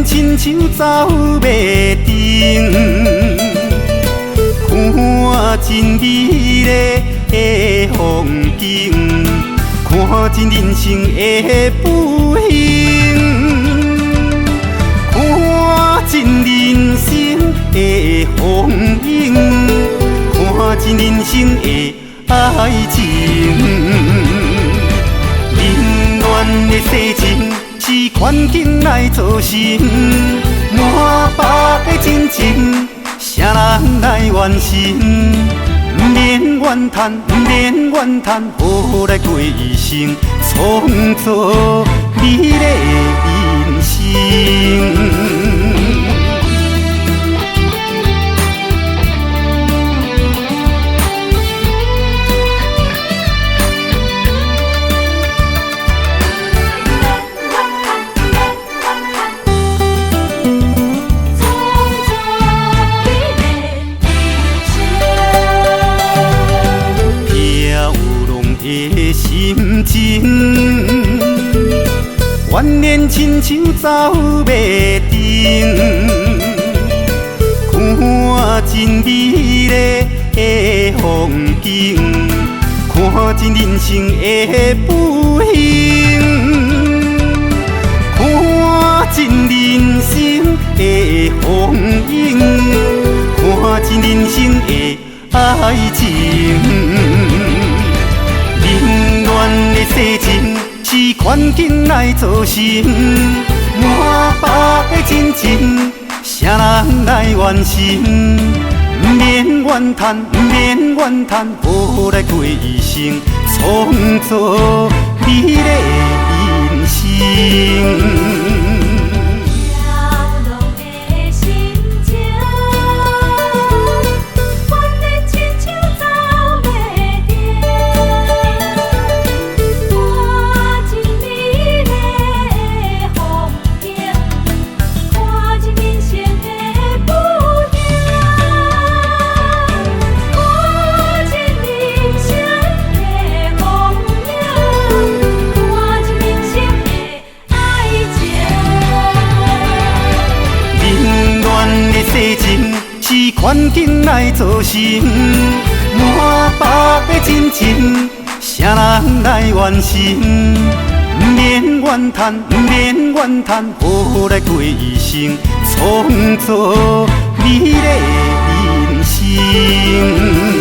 年亲像走马灯，看真美丽的风景，看真人生的不幸，看真人生的风景，看真人生的爱情。冷暖的世情是环境来造成，满腹的真情，啥人来完成？不免怨叹，不免怨叹，好来过一生，创造美丽的人生。心情，怨念亲像走马灯，看真美丽的风景，看真人生的不幸，看真人生的风景，看真人生的爱情。冷暖的世情是环境来造成，满腹的真情，啥人来完成？不免怨叹，不免怨叹，好来过一生，创造美丽的人生。世情是环境来造成，满腹的真情，啥人来完成？不免怨叹，不免怨叹，好来过一生，创造美丽的人生。